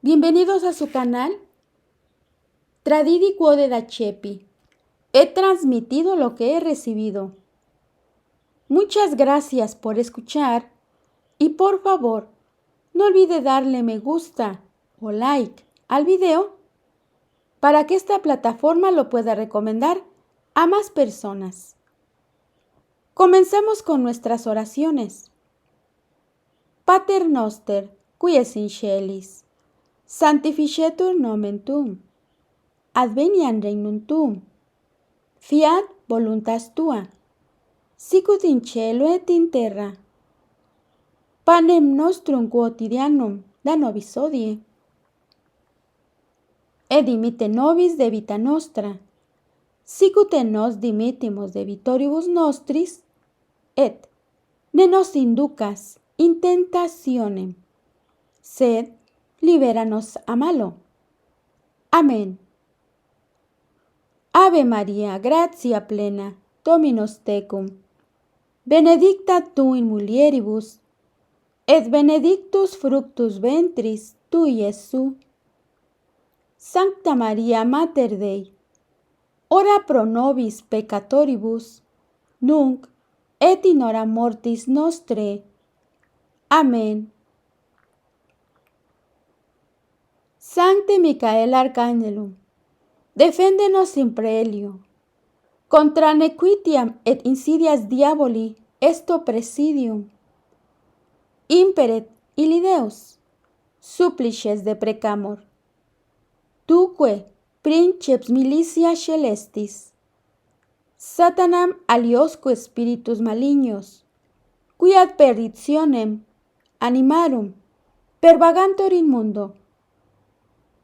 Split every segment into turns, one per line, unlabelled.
Bienvenidos a su canal Tradidi Quode da Chepi. He transmitido lo que he recibido. Muchas gracias por escuchar y por favor, no olvide darle me gusta o like al video para que esta plataforma lo pueda recomendar a más personas. Comencemos con nuestras oraciones. Pater noster, qui es in celis, sanctificetur nomen tuum, adveniat regnum tuum, fiat voluntas tua, sicut in cielo et in terra. Panem nostrum quotidianum da nobis hodie, et dimitte nobis debita nostra, sicut et nos dimittimus debitoribus nostris, et ne nos inducas in tentationem, sed libera nos a malo. Amén. Ave Maria, gratia plena, Dominus tecum, benedicta tu in mulieribus, et benedictus fructus ventris tui, Iesus. Sancta Maria Mater Dei, ora pro nobis peccatoribus, nunc et in hora mortis nostrae. Amén. Sancte Michael Archangelum, defendenos in proelio, contra nequitiam et insidias diaboli esto presidium. Imperet illi Deus, supplices deprecamur. Tuque, princeps militia celestis, Satanam aliosque spiritus malignos, qui ad perditionem animarum pervagantur in mundo,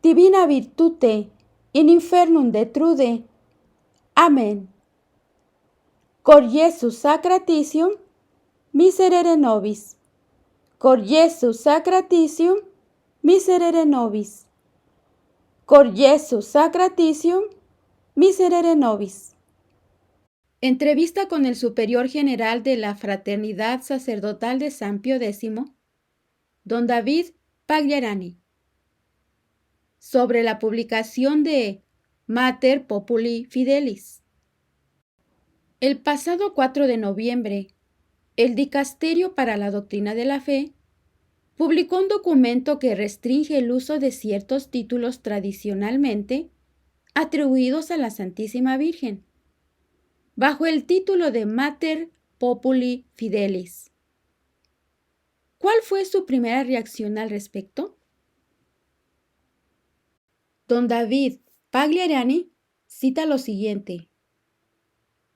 divina virtute in infernum detrude. Amén. Cor Iesu sacratitium, miserere nobis. Cor Iesu sacratitium, miserere nobis. Cor Iesu sacratitium, miserere nobis. Entrevista con el Superior General de la Fraternidad Sacerdotal de San Pío X, don David Pagliarani, sobre la publicación de Mater Populi Fidelis. El pasado 4 de noviembre, el Dicasterio para la Doctrina de la Fe publicó un documento que restringe el uso de ciertos títulos tradicionalmente atribuidos a la Santísima Virgen, bajo el título de Mater Populi Fidelis. ¿Cuál fue su primera reacción al respecto? Don David Pagliarani cita lo siguiente: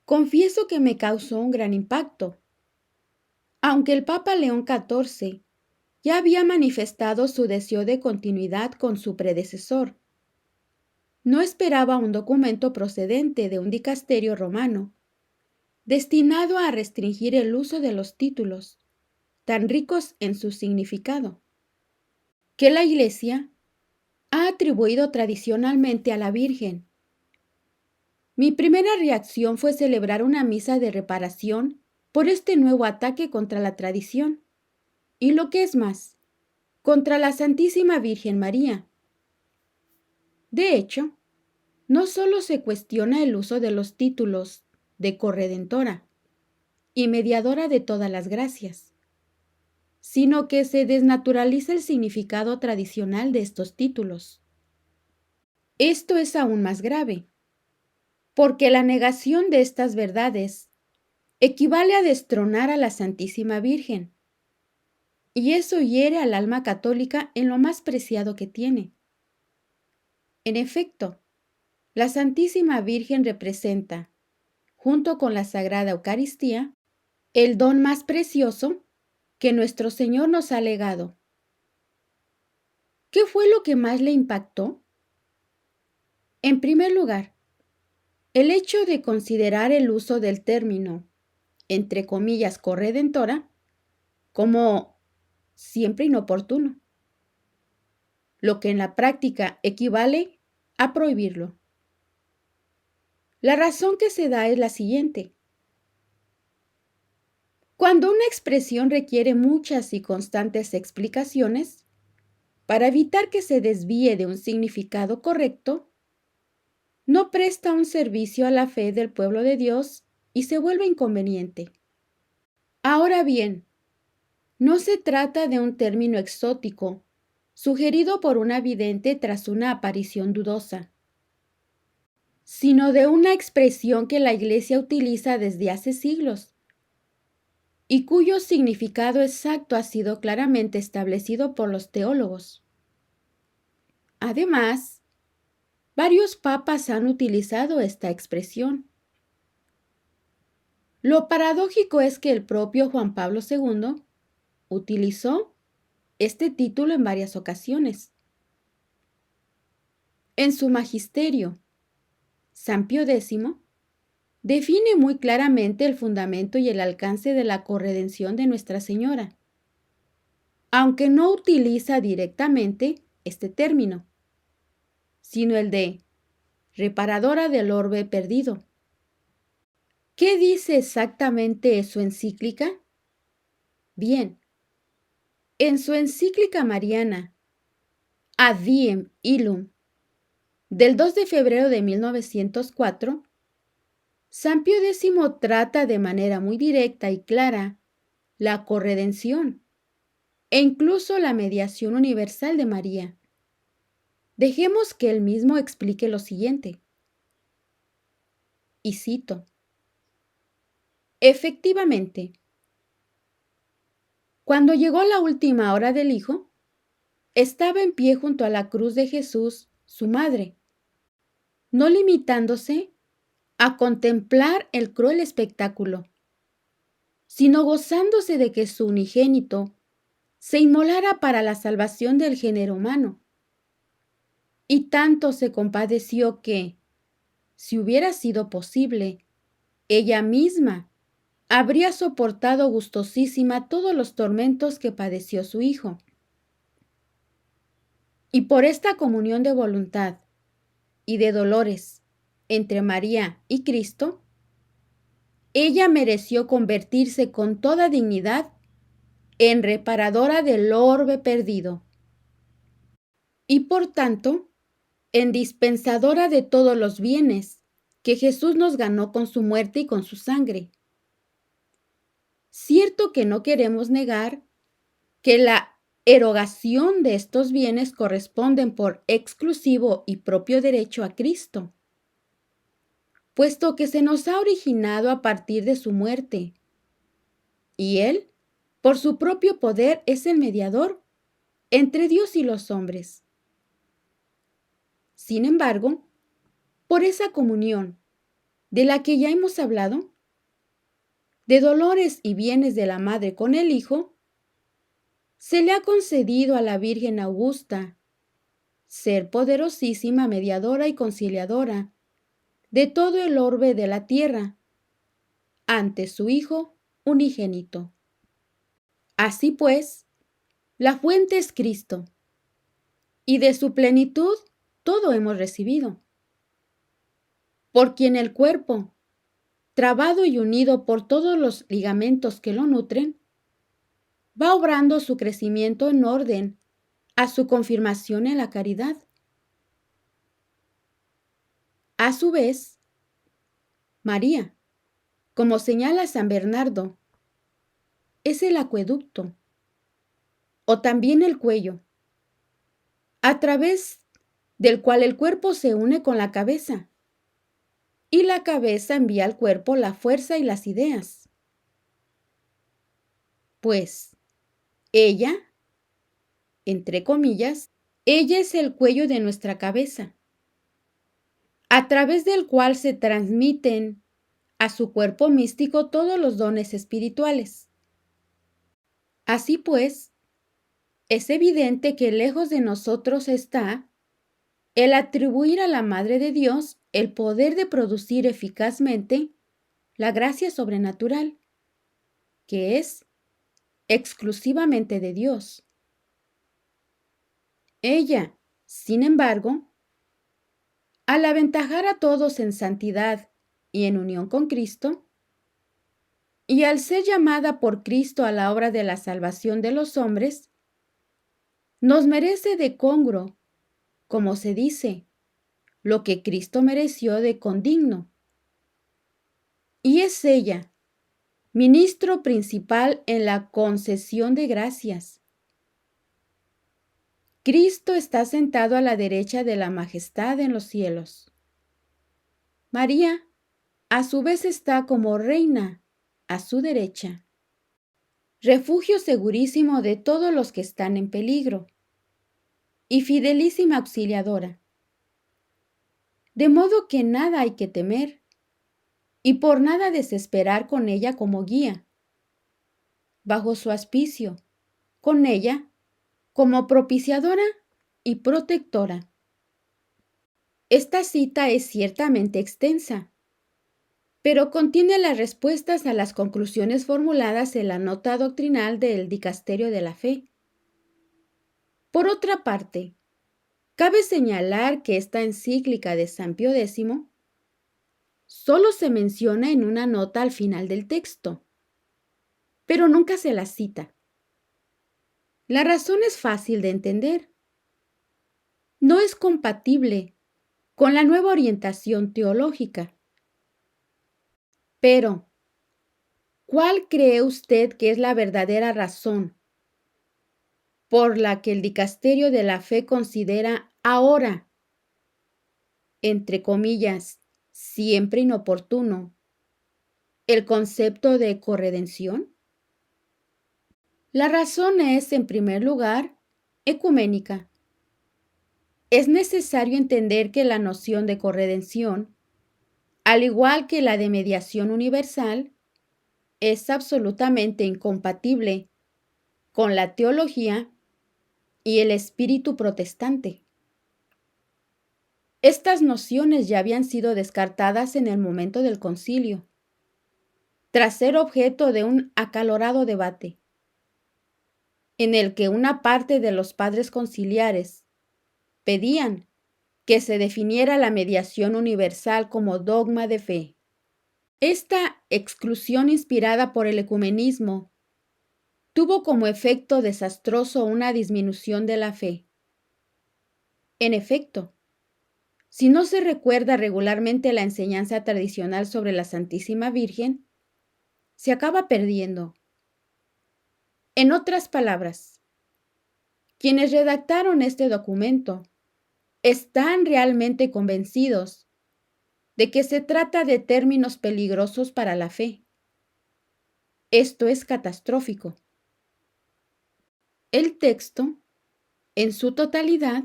confieso que me causó un gran impacto. Aunque el Papa León XIV ya había manifestado su deseo de continuidad con su predecesor, no esperaba un documento procedente de un dicasterio romano, destinado a restringir el uso de los títulos, tan ricos en su significado, que la Iglesia ha atribuido tradicionalmente a la Virgen. Mi primera reacción fue celebrar una misa de reparación por este nuevo ataque contra la tradición, y lo que es más, contra la Santísima Virgen María. De hecho, no solo se cuestiona el uso de los títulos de corredentora y mediadora de todas las gracias, sino que se desnaturaliza el significado tradicional de estos títulos. Esto es aún más grave, porque la negación de estas verdades equivale a destronar a la Santísima Virgen, y eso hiere al alma católica en lo más preciado que tiene. En efecto, la Santísima Virgen representa, junto con la Sagrada Eucaristía, el don más precioso que nuestro Señor nos ha legado. ¿Qué fue lo que más le impactó? En primer lugar, el hecho de considerar el uso del término, entre comillas, corredentora, como siempre inoportuno, lo que en la práctica equivale a prohibirlo. La razón que se da es la siguiente. Cuando una expresión requiere muchas y constantes explicaciones, para evitar que se desvíe de un significado correcto, no presta un servicio a la fe del pueblo de Dios y se vuelve inconveniente. Ahora bien, no se trata de un término exótico, sugerido por una vidente tras una aparición dudosa, sino de una expresión que la Iglesia utiliza desde hace siglos y cuyo significado exacto ha sido claramente establecido por los teólogos. Además, varios papas han utilizado esta expresión. Lo paradójico es que el propio Juan Pablo II utilizó este título en varias ocasiones. En su magisterio, San Pío X define muy claramente el fundamento y el alcance de la corredención de Nuestra Señora, aunque no utiliza directamente este término, sino el de reparadora del orbe perdido. ¿Qué dice exactamente su encíclica? Bien, en su encíclica mariana, Ad Diem Illum, del 2 de febrero de 1904, San Pío X trata de manera muy directa y clara la corredención e incluso la mediación universal de María. Dejemos que él mismo explique lo siguiente. Y cito: efectivamente, cuando llegó la última hora del Hijo, estaba en pie junto a la cruz de Jesús, su madre, no limitándose a contemplar el cruel espectáculo, sino gozándose de que su unigénito se inmolara para la salvación del género humano. Y tanto se compadeció que, si hubiera sido posible, ella misma habría soportado gustosísima todos los tormentos que padeció su Hijo. Y por esta comunión de voluntad y de dolores entre María y Cristo, ella mereció convertirse con toda dignidad en reparadora del orbe perdido y por tanto en dispensadora de todos los bienes que Jesús nos ganó con su muerte y con su sangre. Cierto que no queremos negar que la erogación de estos bienes corresponden por exclusivo y propio derecho a Cristo, puesto que se nos ha originado a partir de su muerte, y Él, por su propio poder, es el mediador entre Dios y los hombres. Sin embargo, por esa comunión de la que ya hemos hablado, de dolores y bienes de la Madre con el Hijo, se le ha concedido a la Virgen Augusta ser poderosísima mediadora y conciliadora de todo el orbe de la tierra ante su Hijo unigénito. Así pues, la fuente es Cristo, y de su plenitud todo hemos recibido, por quien el cuerpo, trabado y unido por todos los ligamentos que lo nutren, va obrando su crecimiento en orden a su confirmación en la caridad. A su vez, María, como señala San Bernardo, es el acueducto, o también el cuello, a través del cual el cuerpo se une con la cabeza, y la cabeza envía al cuerpo la fuerza y las ideas. Pues, ella, entre comillas, ella es el cuello de nuestra cabeza, a través del cual se transmiten a su cuerpo místico todos los dones espirituales. Así pues, es evidente que lejos de nosotros está el atribuir a la Madre de Dios el poder de producir eficazmente la gracia sobrenatural, que es exclusivamente de Dios. Ella, sin embargo, al aventajar a todos en santidad y en unión con Cristo, y al ser llamada por Cristo a la obra de la salvación de los hombres, nos merece de congruo, como se dice, lo que Cristo mereció de condigno. Y es ella, ministro principal en la concesión de gracias. Cristo está sentado a la derecha de la majestad en los cielos. María, a su vez, está como reina a su derecha, refugio segurísimo de todos los que están en peligro, y fidelísima auxiliadora. De modo que nada hay que temer, y por nada desesperar con ella como guía, bajo su auspicio, con ella como propiciadora y protectora. Esta cita es ciertamente extensa, pero contiene las respuestas a las conclusiones formuladas en la nota doctrinal del Dicasterio de la Fe. Por otra parte, cabe señalar que esta encíclica de San Pío X solo se menciona en una nota al final del texto, pero nunca se la cita. La razón es fácil de entender. No es compatible con la nueva orientación teológica. Pero, ¿cuál cree usted que es la verdadera razón por la que el Dicasterio de la Fe considera ahora, entre comillas, siempre inoportuno, el concepto de corredención? La razón es, en primer lugar, ecuménica. Es necesario entender que la noción de corredención, al igual que la de mediación universal, es absolutamente incompatible con la teología y el espíritu protestante. Estas nociones ya habían sido descartadas en el momento del concilio, tras ser objeto de un acalorado debate, en el que una parte de los padres conciliares pedían que se definiera la mediación universal como dogma de fe. Esta exclusión inspirada por el ecumenismo tuvo como efecto desastroso una disminución de la fe. En efecto, si no se recuerda regularmente la enseñanza tradicional sobre la Santísima Virgen, se acaba perdiendo. En otras palabras, quienes redactaron este documento están realmente convencidos de que se trata de términos peligrosos para la fe. Esto es catastrófico. El texto, en su totalidad,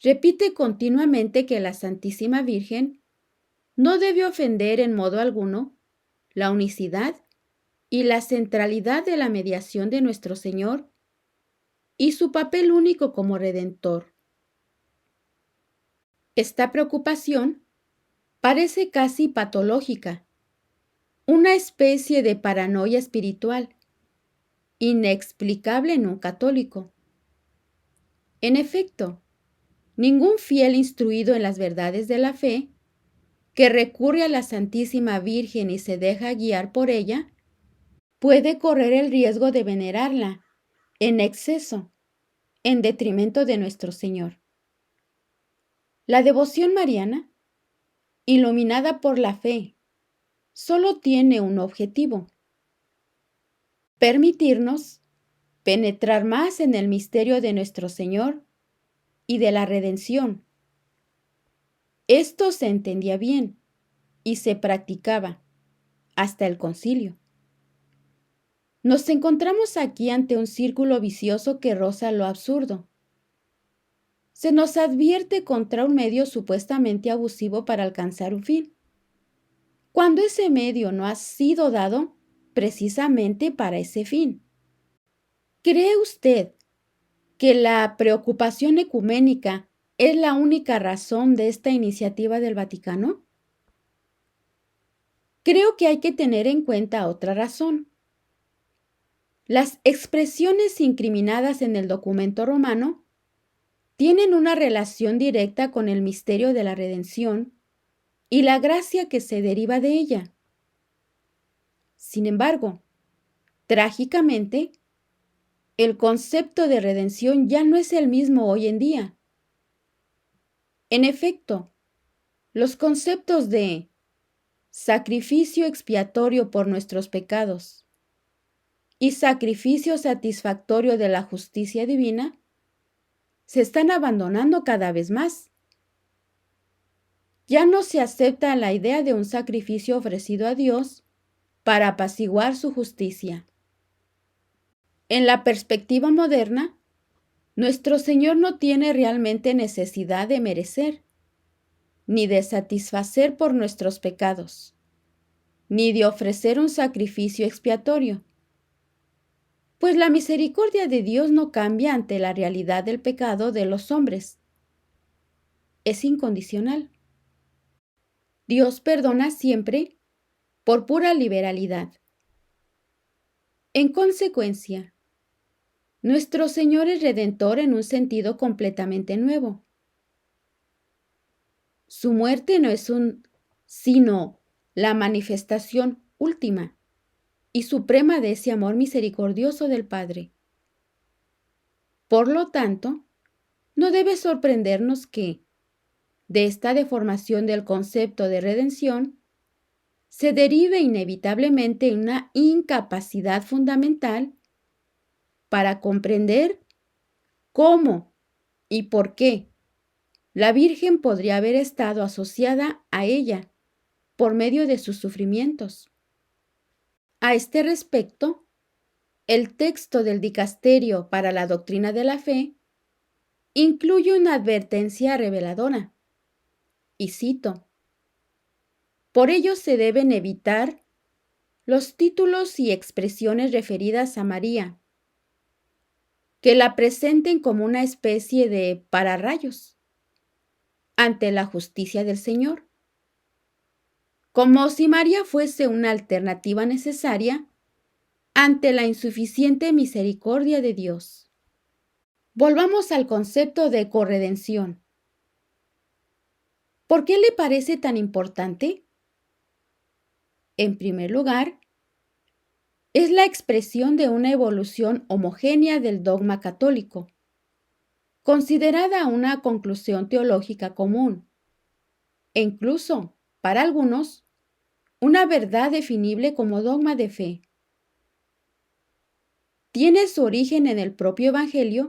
repite continuamente que la Santísima Virgen no debe ofender en modo alguno la unicidad y la centralidad de la mediación de nuestro Señor y su papel único como Redentor. Esta preocupación parece casi patológica, una especie de paranoia espiritual, inexplicable en un católico. En efecto, ningún fiel instruido en las verdades de la fe, que recurre a la Santísima Virgen y se deja guiar por ella, puede correr el riesgo de venerarla en exceso, en detrimento de nuestro Señor. La devoción mariana, iluminada por la fe, solo tiene un objetivo: permitirnos penetrar más en el misterio de nuestro Señor y de la redención. Esto se entendía bien y se practicaba hasta el concilio. Nos encontramos aquí ante un círculo vicioso que roza lo absurdo. Se nos advierte contra un medio supuestamente abusivo para alcanzar un fin, cuando ese medio no ha sido dado precisamente para ese fin. ¿Cree usted que la preocupación ecuménica es la única razón de esta iniciativa del Vaticano? Creo que hay que tener en cuenta otra razón. Las expresiones incriminadas en el documento romano tienen una relación directa con el misterio de la redención y la gracia que se deriva de ella. Sin embargo, trágicamente, el concepto de redención ya no es el mismo hoy en día. En efecto, los conceptos de sacrificio expiatorio por nuestros pecados y sacrificio satisfactorio de la justicia divina se están abandonando cada vez más. Ya no se acepta la idea de un sacrificio ofrecido a Dios para apaciguar su justicia. En la perspectiva moderna, nuestro Señor no tiene realmente necesidad de merecer, ni de satisfacer por nuestros pecados, ni de ofrecer un sacrificio expiatorio, pues la misericordia de Dios no cambia ante la realidad del pecado de los hombres. Es incondicional. Dios perdona siempre por pura liberalidad. En consecuencia, nuestro Señor es redentor en un sentido completamente nuevo. Su muerte no es sino la manifestación última y suprema de ese amor misericordioso del Padre. Por lo tanto, no debe sorprendernos que, de esta deformación del concepto de redención, se derive inevitablemente una incapacidad fundamental para comprender cómo y por qué la Virgen podría haber estado asociada a ella por medio de sus sufrimientos. A este respecto, el texto del Dicasterio para la Doctrina de la Fe incluye una advertencia reveladora, y cito: por ello se deben evitar los títulos y expresiones referidas a María, que la presenten como una especie de pararrayos ante la justicia del Señor, como si María fuese una alternativa necesaria ante la insuficiente misericordia de Dios. Volvamos al concepto de corredención. ¿Por qué le parece tan importante? En primer lugar, es la expresión de una evolución homogénea del dogma católico, considerada una conclusión teológica común, e incluso, para algunos, una verdad definible como dogma de fe. Tiene su origen en el propio Evangelio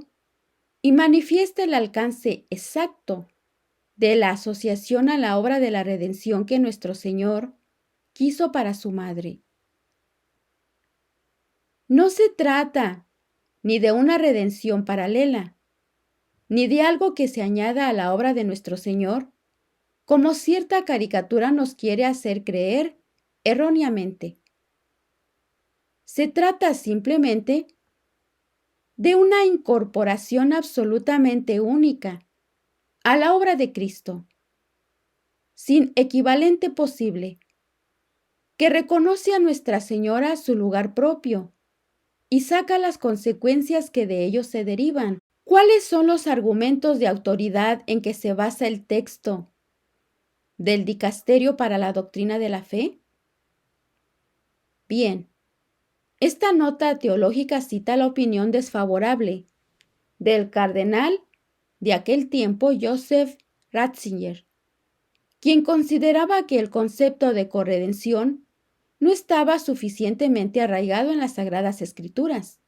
y manifiesta el alcance exacto de la asociación a la obra de la redención que nuestro Señor quiso para su madre. No se trata ni de una redención paralela, ni de algo que se añada a la obra de nuestro Señor, como cierta caricatura nos quiere hacer creer erróneamente. Se trata simplemente de una incorporación absolutamente única a la obra de Cristo, sin equivalente posible, que reconoce a Nuestra Señora su lugar propio y saca las consecuencias que de ello se derivan. ¿Cuáles son los argumentos de autoridad en que se basa el texto del Dicasterio para la Doctrina de la Fe? Bien, esta nota teológica cita la opinión desfavorable del cardenal de aquel tiempo, Joseph Ratzinger, quien consideraba que el concepto de corredención no estaba suficientemente arraigado en las Sagradas Escrituras.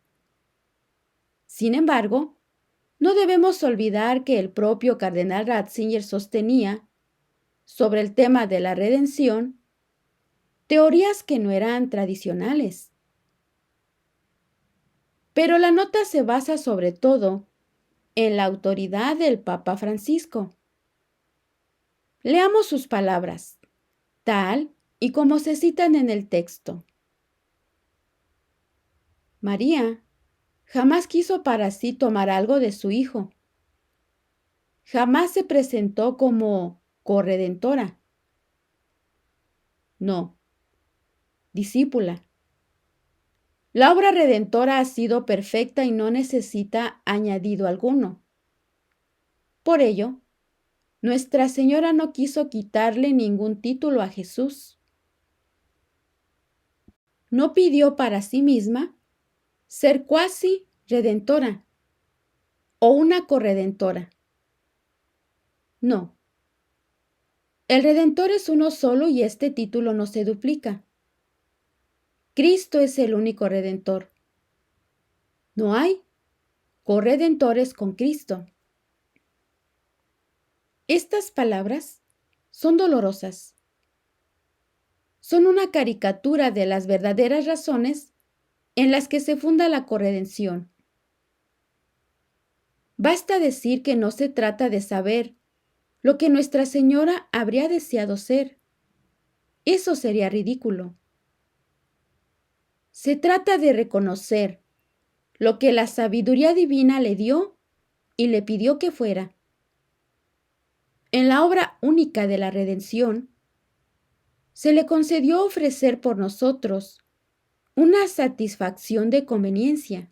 Sin embargo, no debemos olvidar que el propio cardenal Ratzinger sostenía, sobre el tema de la redención, teorías que no eran tradicionales. Pero la nota se basa sobre todo en la autoridad del Papa Francisco. Leamos sus palabras, tal y como se citan en el texto. María jamás quiso para sí tomar algo de su Hijo. Jamás se presentó como corredentora. No, discípula. La obra redentora ha sido perfecta y no necesita añadido alguno. Por ello, Nuestra Señora no quiso quitarle ningún título a Jesús. No pidió para sí misma ser cuasi redentora o una corredentora. No. El Redentor es uno solo y este título no se duplica. Cristo es el único Redentor. No hay corredentores con Cristo. Estas palabras son dolorosas. Son una caricatura de las verdaderas razones en las que se funda la corredención. Basta decir que no se trata de saber lo que Nuestra Señora habría deseado ser. Eso sería ridículo. Se trata de reconocer lo que la sabiduría divina le dio y le pidió que fuera. En la obra única de la redención, se le concedió ofrecer por nosotros una satisfacción de conveniencia,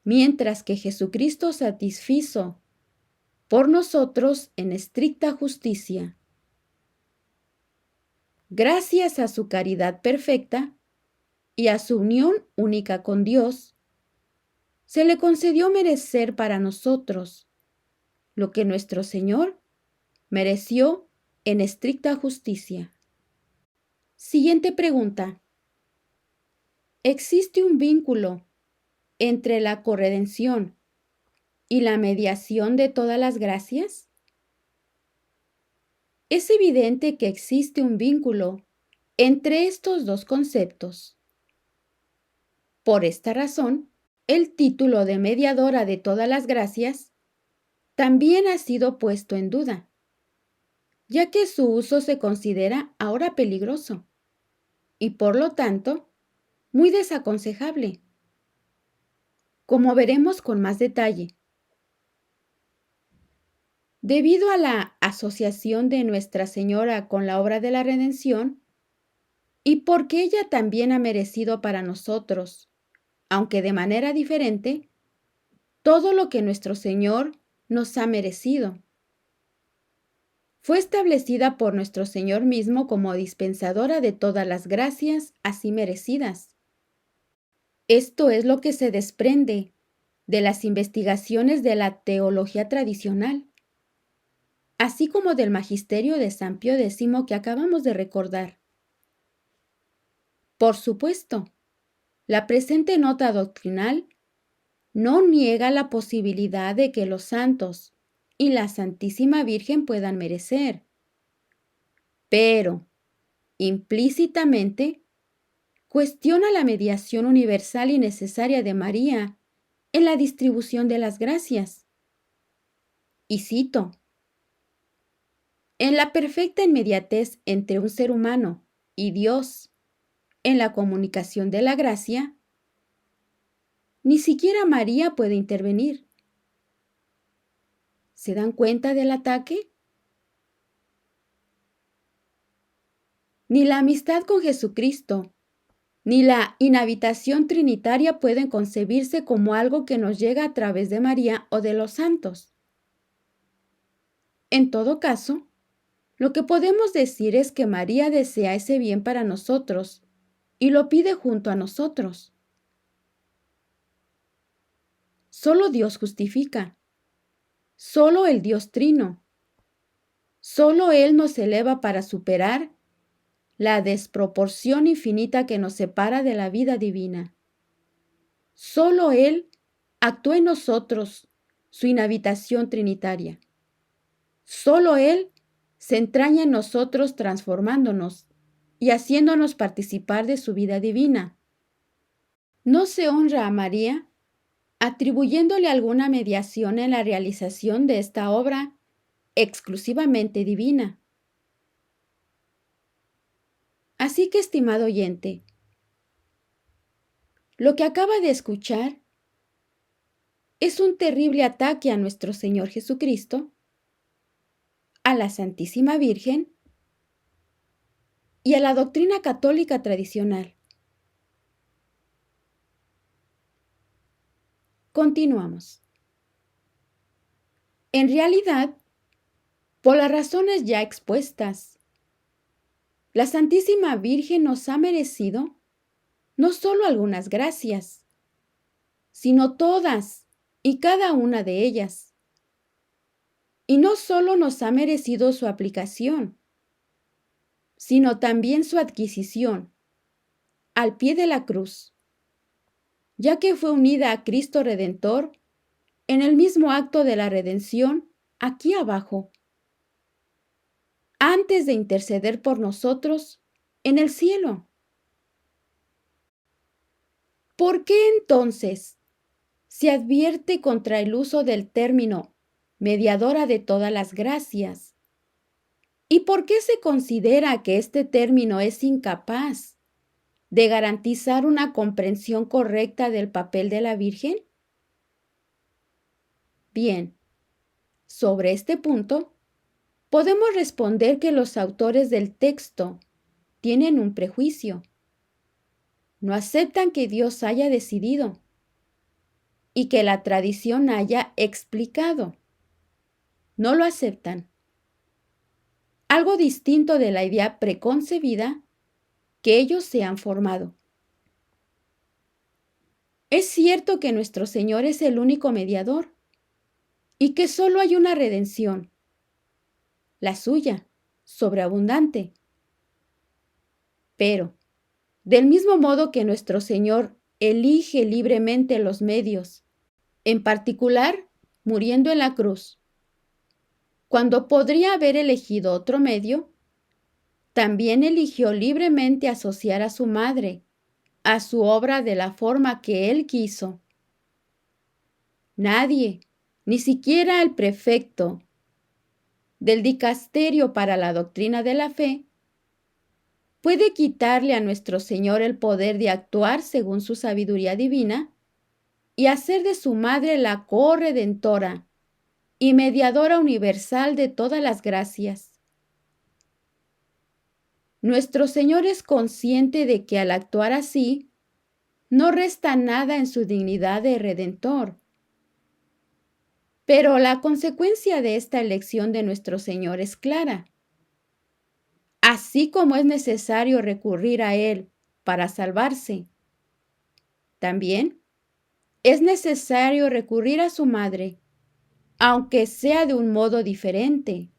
mientras que Jesucristo satisfizo por nosotros en estricta justicia. Gracias a su caridad perfecta y a su unión única con Dios, se le concedió merecer para nosotros lo que nuestro Señor mereció en estricta justicia. Siguiente pregunta. ¿Existe un vínculo entre la corredención y la mediación de todas las gracias? Es evidente que existe un vínculo entre estos dos conceptos. Por esta razón, el título de mediadora de todas las gracias también ha sido puesto en duda, ya que su uso se considera ahora peligroso y por lo tanto muy desaconsejable, como veremos con más detalle. Debido a la asociación de Nuestra Señora con la obra de la redención, y porque ella también ha merecido para nosotros, aunque de manera diferente, todo lo que nuestro Señor nos ha merecido. Fue establecida por nuestro Señor mismo como dispensadora de todas las gracias así merecidas. Esto es lo que se desprende de las investigaciones de la teología tradicional, así como del magisterio de San Pío X que acabamos de recordar. Por supuesto, la presente nota doctrinal no niega la posibilidad de que los santos y la Santísima Virgen puedan merecer, pero implícitamente cuestiona la mediación universal y necesaria de María en la distribución de las gracias. Y cito: en la perfecta inmediatez entre un ser humano y Dios, en la comunicación de la gracia, ni siquiera María puede intervenir. ¿Se dan cuenta del ataque? Ni la amistad con Jesucristo, ni la inhabitación trinitaria pueden concebirse como algo que nos llega a través de María o de los santos. En todo caso, lo que podemos decir es que María desea ese bien para nosotros y lo pide junto a nosotros. Solo Dios justifica. Solo el Dios Trino. Solo Él nos eleva para superar la desproporción infinita que nos separa de la vida divina. Solo Él actúa en nosotros su inhabitación trinitaria. Solo Él se entraña en nosotros transformándonos y haciéndonos participar de su vida divina. No se honra a María atribuyéndole alguna mediación en la realización de esta obra exclusivamente divina. Así que, estimado oyente, lo que acaba de escuchar es un terrible ataque a nuestro Señor Jesucristo, a la Santísima Virgen y a la doctrina católica tradicional. Continuamos. En realidad, por las razones ya expuestas, la Santísima Virgen nos ha merecido no solo algunas gracias, sino todas y cada una de ellas. Y no solo nos ha merecido su aplicación, sino también su adquisición al pie de la cruz, ya que fue unida a Cristo Redentor en el mismo acto de la redención aquí abajo, antes de interceder por nosotros en el cielo. ¿Por qué entonces se advierte contra el uso del término mediadora de todas las gracias? ¿Y por qué se considera que este término es incapaz de garantizar una comprensión correcta del papel de la Virgen? Bien, sobre este punto, podemos responder que los autores del texto tienen un prejuicio. No aceptan que Dios haya decidido y que la tradición haya explicado. No lo aceptan. Algo distinto de la idea preconcebida que ellos se han formado. Es cierto que nuestro Señor es el único mediador y que solo hay una redención, la suya, sobreabundante. Pero, del mismo modo que nuestro Señor elige libremente los medios, en particular muriendo en la cruz, cuando podría haber elegido otro medio, también eligió libremente asociar a su madre a su obra de la forma que él quiso. Nadie, ni siquiera el prefecto del dicasterio para la doctrina de la fe, puede quitarle a nuestro Señor el poder de actuar según su sabiduría divina y hacer de su madre la corredentora y mediadora universal de todas las gracias. Nuestro Señor es consciente de que al actuar así, no resta nada en su dignidad de redentor. Pero la consecuencia de esta elección de nuestro Señor es clara. Así como es necesario recurrir a Él para salvarse, también es necesario recurrir a su madre, aunque sea de un modo diferente.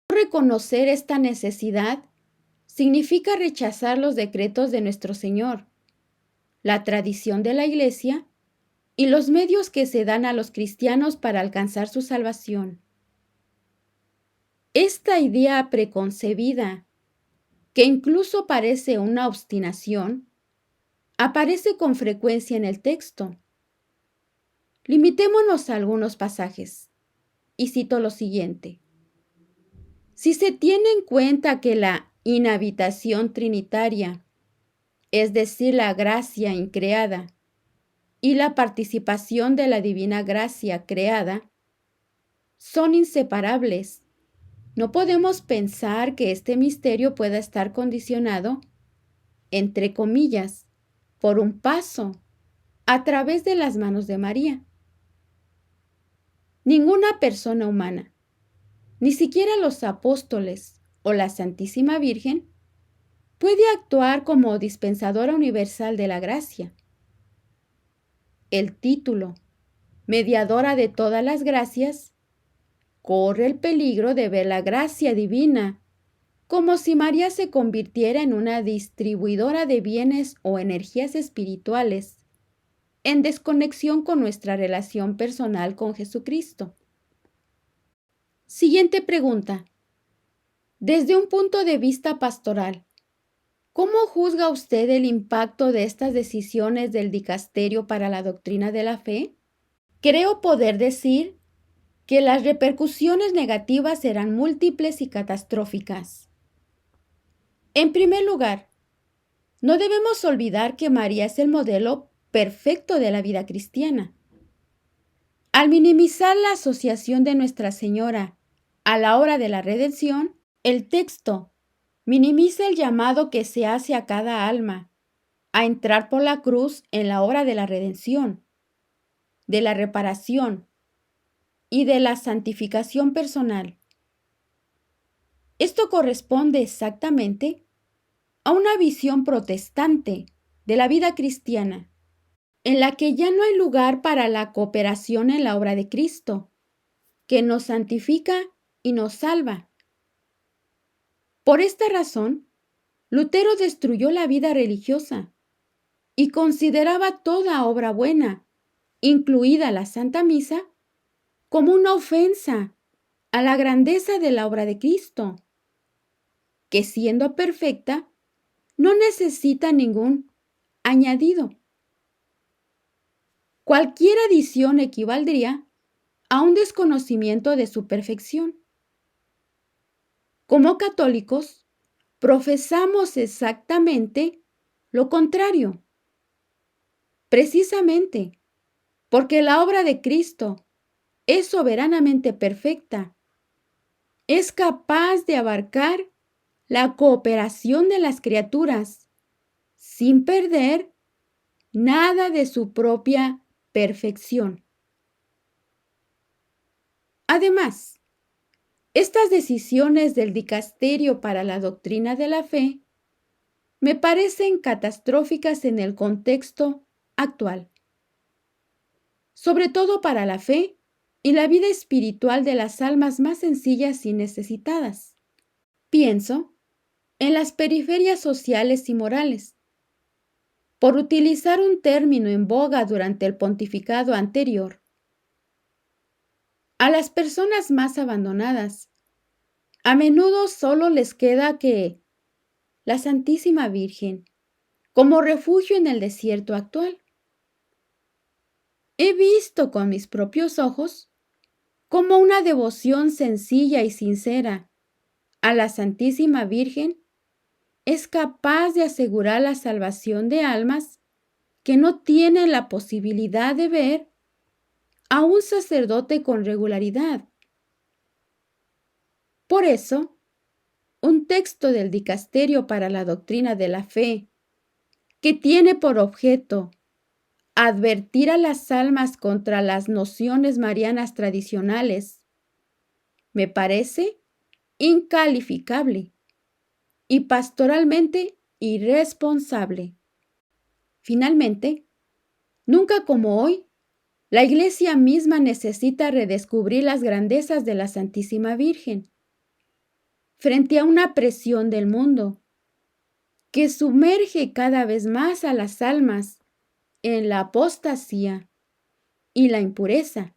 Reconocer esta necesidad significa rechazar los decretos de nuestro Señor, la tradición de la Iglesia y los medios que se dan a los cristianos para alcanzar su salvación. Esta idea preconcebida, que incluso parece una obstinación, aparece con frecuencia en el texto. Limitémonos a algunos pasajes, y cito lo siguiente. Si se tiene en cuenta que la inhabitación trinitaria, es decir, la gracia increada, y la participación de la divina gracia creada, son inseparables, no podemos pensar que este misterio pueda estar condicionado, entre comillas, por un paso a través de las manos de María. Ninguna persona humana, ni siquiera los apóstoles o la Santísima Virgen, puede actuar como dispensadora universal de la gracia. El título, mediadora de todas las gracias, corre el peligro de ver la gracia divina como si María se convirtiera en una distribuidora de bienes o energías espirituales, en desconexión con nuestra relación personal con Jesucristo. Siguiente pregunta. Desde un punto de vista pastoral, ¿cómo juzga usted el impacto de estas decisiones del dicasterio para la doctrina de la fe? Creo poder decir que las repercusiones negativas serán múltiples y catastróficas. En primer lugar, no debemos olvidar que María es el modelo perfecto de la vida cristiana. Al minimizar la asociación de Nuestra Señora a la obra de la redención, el texto minimiza el llamado que se hace a cada alma a entrar por la cruz en la obra de la redención, de la reparación y de la santificación personal. Esto corresponde exactamente a una visión protestante de la vida cristiana, en la que ya no hay lugar para la cooperación en la obra de Cristo, que nos santifica y nos salva. Por esta razón, Lutero destruyó la vida religiosa y consideraba toda obra buena, incluida la Santa Misa, como una ofensa a la grandeza de la obra de Cristo, que siendo perfecta, no necesita ningún añadido. Cualquier adición equivaldría a un desconocimiento de su perfección. Como católicos, profesamos exactamente lo contrario. Precisamente porque la obra de Cristo es soberanamente perfecta, es capaz de abarcar la cooperación de las criaturas sin perder nada de su propia perfección. Además, estas decisiones del Dicasterio para la Doctrina de la Fe me parecen catastróficas en el contexto actual, sobre todo para la fe y la vida espiritual de las almas más sencillas y necesitadas. Pienso en las periferias sociales y morales. Por utilizar un término en boga durante el pontificado anterior, a las personas más abandonadas, a menudo solo les queda que la Santísima Virgen como refugio en el desierto actual. He visto con mis propios ojos cómo una devoción sencilla y sincera a la Santísima Virgen es capaz de asegurar la salvación de almas que no tienen la posibilidad de ver a un sacerdote con regularidad. Por eso, un texto del Dicasterio para la Doctrina de la Fe, que tiene por objeto advertir a las almas contra las nociones marianas tradicionales, me parece incalificable y pastoralmente irresponsable. Finalmente, nunca como hoy, la Iglesia misma necesita redescubrir las grandezas de la Santísima Virgen frente a una presión del mundo que sumerge cada vez más a las almas en la apostasía y la impureza.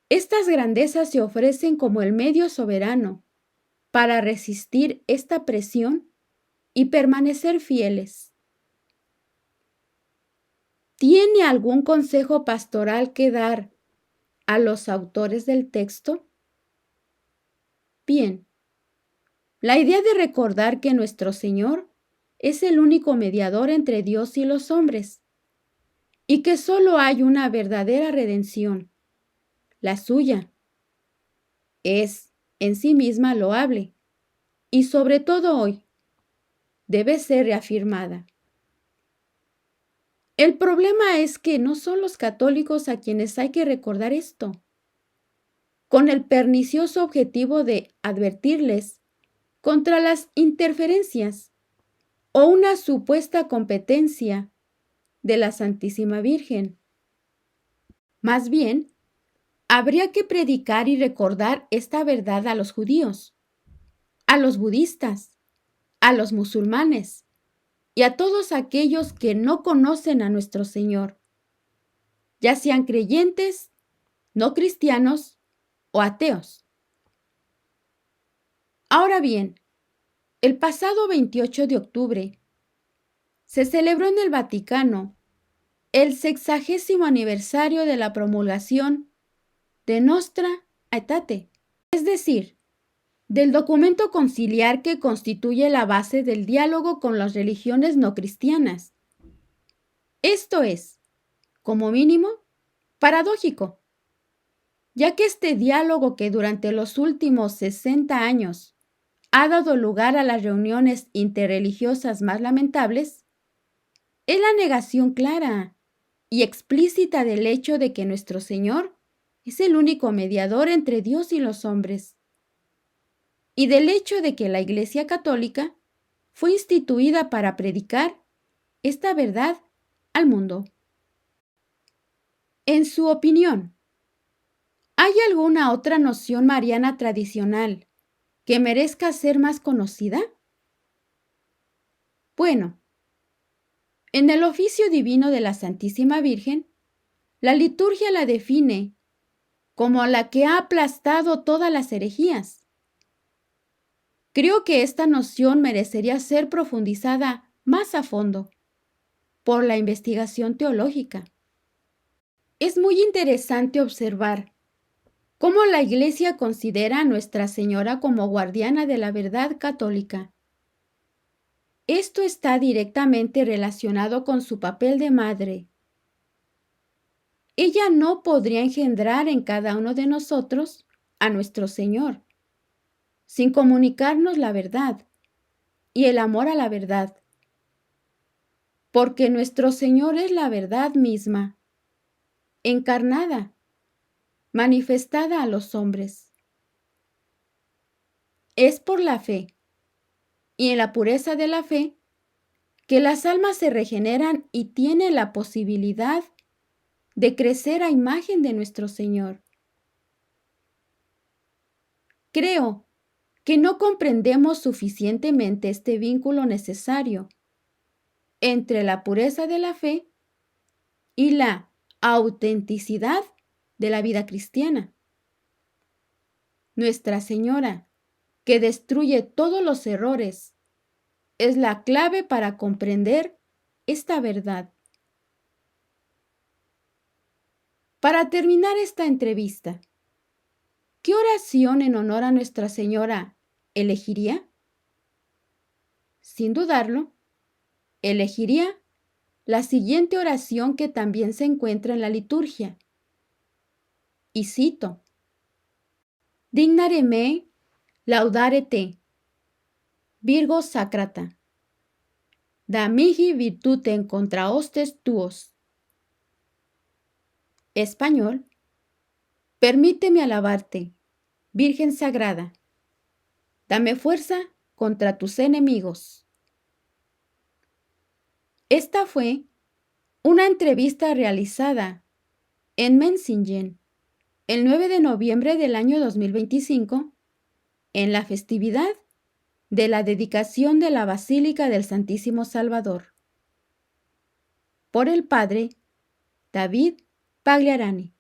Estas grandezas se ofrecen como el medio soberano para resistir esta presión y permanecer fieles. ¿Tiene algún consejo pastoral que dar a los autores del texto? Bien, la idea de recordar que nuestro Señor es el único mediador entre Dios y los hombres, y que solo hay una verdadera redención, la suya, es en sí misma loable, y sobre todo hoy, debe ser reafirmada. El problema es que no son los católicos a quienes hay que recordar esto, con el pernicioso objetivo de advertirles contra las interferencias o una supuesta competencia de la Santísima Virgen. Más bien, habría que predicar y recordar esta verdad a los judíos, a los budistas, a los musulmanes y a todos aquellos que no conocen a nuestro Señor, ya sean creyentes, no cristianos o ateos. Ahora bien, el pasado 28 de octubre se celebró en el Vaticano el 60º aniversario de la promulgación de Nostra Aetate, es decir, del documento conciliar que constituye la base del diálogo con las religiones no cristianas. Esto es, como mínimo, paradójico, ya que este diálogo que durante los últimos 60 años ha dado lugar a las reuniones interreligiosas más lamentables, es la negación clara y explícita del hecho de que nuestro Señor es el único mediador entre Dios y los hombres, y del hecho de que la Iglesia Católica fue instituida para predicar esta verdad al mundo. En su opinión, ¿hay alguna otra noción mariana tradicional que merezca ser más conocida? Bueno, en el oficio divino de la Santísima Virgen, la liturgia la define como la que ha aplastado todas las herejías. Creo que esta noción merecería ser profundizada más a fondo por la investigación teológica. Es muy interesante observar cómo la Iglesia considera a Nuestra Señora como guardiana de la verdad católica. Esto está directamente relacionado con su papel de madre. Ella no podría engendrar en cada uno de nosotros a nuestro Señor, sin comunicarnos la verdad y el amor a la verdad, porque nuestro Señor es la verdad misma, encarnada, manifestada a los hombres. Es por la fe y en la pureza de la fe que las almas se regeneran y tienen la posibilidad de crecer a imagen de nuestro Señor. Creo que no comprendemos suficientemente este vínculo necesario entre la pureza de la fe y la autenticidad de la vida cristiana. Nuestra Señora, que destruye todos los errores, es la clave para comprender esta verdad. Para terminar esta entrevista, ¿qué oración en honor a Nuestra Señora elegiría? Sin dudarlo, elegiría la siguiente oración que también se encuentra en la liturgia. Y cito: Dignare me laudare te, Virgo sacrata, da mihi virtutem contra hostes tuos. Español: permíteme alabarte, Virgen Sagrada, dame fuerza contra tus enemigos. Esta fue una entrevista realizada en Menzingen el 9 de noviembre del año 2025 en la festividad de la dedicación de la Basílica del Santísimo Salvador, por el Padre David Pagliarani.